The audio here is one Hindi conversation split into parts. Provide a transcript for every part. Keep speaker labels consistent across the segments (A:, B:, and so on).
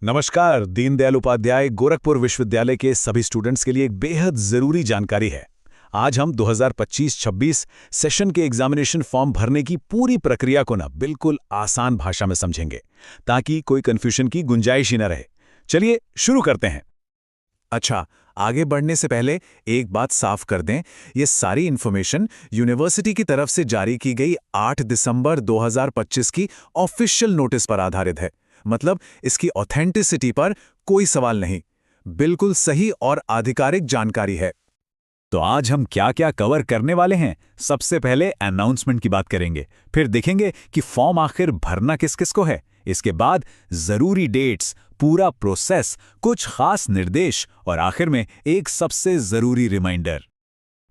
A: नमस्कार। दीनदयाल उपाध्याय गोरखपुर विश्वविद्यालय के सभी स्टूडेंट्स के लिए एक बेहद ज़रूरी जानकारी है। आज हम 2025-26 सेशन के एग्जामिनेशन फॉर्म भरने की पूरी प्रक्रिया को बिल्कुल आसान भाषा में समझेंगे, ताकि कोई कन्फ्यूजन की गुंजाइश ही न रहे। चलिए शुरू करते हैं। अच्छा, आगे बढ़ने से पहले एक बात साफ कर दें, ये सारी इन्फॉर्मेशन यूनिवर्सिटी की तरफ से जारी की गई 8 दिसंबर 2025 की ऑफिशियल नोटिस पर आधारित है। मतलब इसकी ऑथेंटिसिटी पर कोई सवाल नहीं, बिल्कुल सही और आधिकारिक जानकारी है। तो आज हम क्या क्या कवर करने वाले हैं? सबसे पहले अनाउंसमेंट की बात करेंगे, फिर देखेंगे कि फॉर्म आखिर भरना किस किस को है। इसके बाद जरूरी डेट्स, पूरा प्रोसेस, कुछ खास निर्देश और आखिर में एक सबसे जरूरी रिमाइंडर।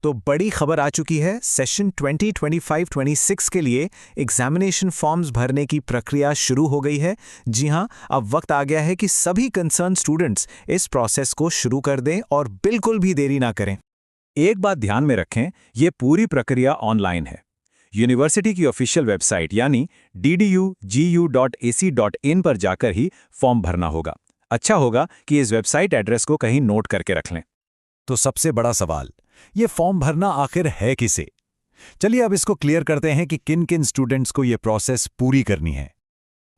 B: तो बड़ी खबर आ चुकी है। सेशन 2025-26 के लिए एग्जामिनेशन फॉर्म्स भरने की प्रक्रिया शुरू हो गई है। जी हां, अब वक्त आ गया है कि सभी कंसर्न स्टूडेंट्स इस प्रोसेस को शुरू कर दें और बिल्कुल भी देरी ना करें।
A: एक बात ध्यान में रखें, ये पूरी प्रक्रिया ऑनलाइन है। यूनिवर्सिटी की ऑफिशियल वेबसाइट यानी ddu.gu.ac.in पर जाकर ही फॉर्म भरना होगा। अच्छा होगा कि इस वेबसाइट एड्रेस को कहीं नोट करके रख लें। तो सबसे बड़ा सवाल, ये फॉर्म भरना आखिर है किसे? चलिए अब इसको क्लियर करते हैं कि किन किन स्टूडेंट्स को ये प्रोसेस पूरी करनी है।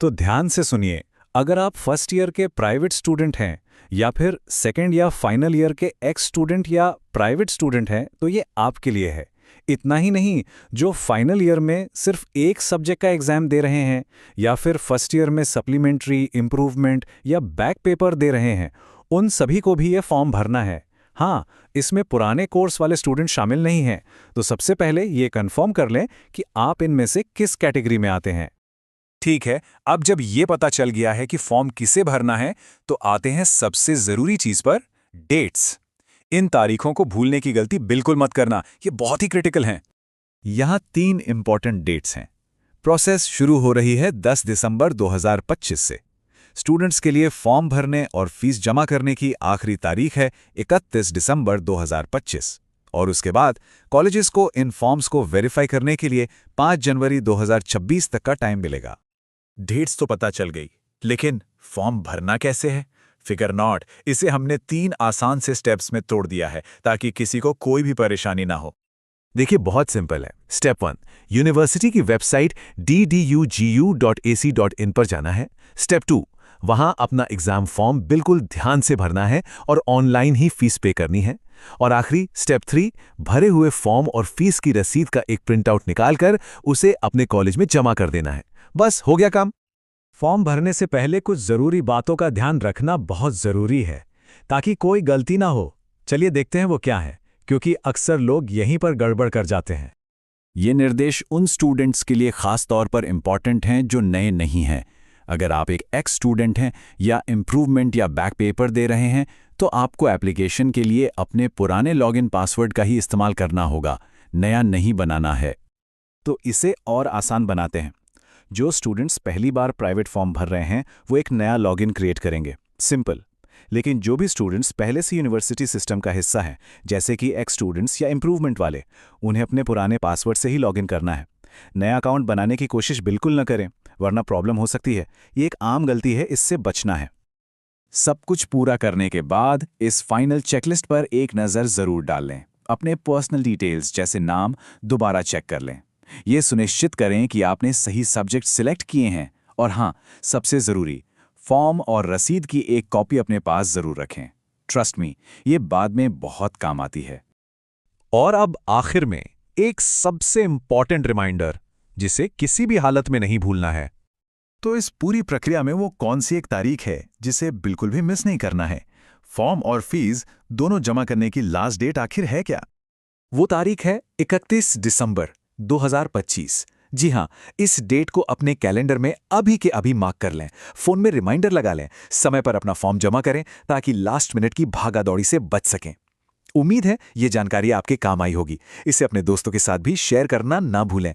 A: तो ध्यान से सुनिए, अगर आप फर्स्ट ईयर के प्राइवेट स्टूडेंट हैं या फिर सेकेंड या फाइनल ईयर के एक्स स्टूडेंट या प्राइवेट स्टूडेंट हैं, तो ये आपके लिए है। इतना ही नहीं, जो फाइनल ईयर में सिर्फ एक सब्जेक्ट का एग्जाम दे रहे हैं या फिर फर्स्ट ईयर में सप्लीमेंट्री, इम्प्रूवमेंट या बैक पेपर दे रहे हैं, उन सभी को भी ये फॉर्म भरना है। हाँ, इसमें पुराने कोर्स वाले स्टूडेंट शामिल नहीं हैं। तो सबसे पहले ये कंफर्म कर लें कि आप इनमें से किस कैटेगरी में आते हैं। ठीक है, अब जब ये पता चल गया है कि फॉर्म किसे भरना है, तो आते हैं सबसे जरूरी चीज पर, डेट्स। इन तारीखों को भूलने की गलती बिल्कुल मत करना, ये बहुत ही क्रिटिकल हैं। यहाँ 3 इंपॉर्टेंट डेट्स हैं। प्रोसेस शुरू हो रही है 10 दिसंबर 2025 से। स्टूडेंट्स के लिए फॉर्म भरने और फीस जमा करने की आखिरी तारीख है 31 दिसंबर 2025 और उसके बाद कॉलेजेस को इन फॉर्म्स को वेरीफाई करने के लिए 5 जनवरी 2026 तक का टाइम मिलेगा। डेट्स तो पता चल गई, लेकिन फॉर्म भरना कैसे है? फिकर नॉट, इसे हमने 3 आसान से स्टेप्स में तोड़ दिया है ताकि किसी को कोई भी परेशानी ना हो। देखिए, बहुत सिंपल है। स्टेप 1, यूनिवर्सिटी की वेबसाइट ddu.gu.ac.in पर जाना है। स्टेप 2, वहां अपना एग्जाम फॉर्म बिल्कुल ध्यान से भरना है और ऑनलाइन ही फीस पे करनी है। और आखिरी स्टेप 3, भरे हुए फॉर्म और फीस की रसीद का एक प्रिंटआउट निकालकर उसे अपने कॉलेज में जमा कर देना है। बस हो गया काम। फॉर्म भरने से पहले कुछ जरूरी बातों का ध्यान रखना बहुत जरूरी है, ताकि कोई गलती ना हो। चलिए देखते हैं वो क्या है, क्योंकि अक्सर लोग यहीं पर गड़बड़ कर जाते हैं। ये निर्देश उन स्टूडेंट्स के लिए खास तौर पर इंपॉर्टेंट हैं जो नए नहीं हैं। अगर आप एक एक्स स्टूडेंट हैं या इम्प्रूवमेंट या बैक पेपर दे रहे हैं, तो आपको एप्लीकेशन के लिए अपने पुराने लॉगिन पासवर्ड का ही इस्तेमाल करना होगा, नया नहीं बनाना है। तो इसे और आसान बनाते हैं। जो स्टूडेंट्स पहली बार प्राइवेट फॉर्म भर रहे हैं, वो एक नया लॉगिन क्रिएट करेंगे, सिंपल। लेकिन जो भी स्टूडेंट्स पहले से यूनिवर्सिटी सिस्टम का हिस्सा हैं, जैसे कि एक्स स्टूडेंट्स या इम्प्रूवमेंट वाले, उन्हें अपने पुराने पासवर्ड से ही लॉगिन करना है। नया अकाउंट बनाने की कोशिश बिल्कुल न करें, वरना प्रॉब्लम हो सकती है। ये एक आम गलती है, इससे बचना है। सब कुछ पूरा करने के बाद इस फाइनल चेकलिस्ट पर एक नज़र ज़रूर डाल लें। अपने पर्सनल डिटेल्स जैसे नाम दोबारा चेक कर लें। ये सुनिश्चित करें कि आपने सही सब्जेक्ट सिलेक्ट किए हैं। और हाँ, सबसे ज़रूरी, फॉर्म और रसीद की एक कॉपी अपने पास ज़रूर रखें। ट्रस्ट मी, ये बाद में बहुत काम आती है। और अब आखिर में एक सबसे इंपॉर्टेंट रिमाइंडर, जिसे किसी भी हालत में नहीं भूलना है। तो इस पूरी प्रक्रिया में वो कौन सी एक तारीख है जिसे बिल्कुल भी मिस नहीं करना है? फॉर्म और फीस दोनों जमा करने की लास्ट डेट आखिर है क्या? वो तारीख है 31 दिसंबर 2025। जी हाँ, इस डेट को अपने कैलेंडर में अभी के अभी मार्क कर लें, फोन में रिमाइंडर लगा लें, समय पर अपना फॉर्म जमा करें ताकि लास्ट मिनट की भागादौड़ी से बच सकें। उम्मीद है ये जानकारी आपके काम आई होगी। इसे अपने दोस्तों के साथ भी शेयर करना ना भूलें।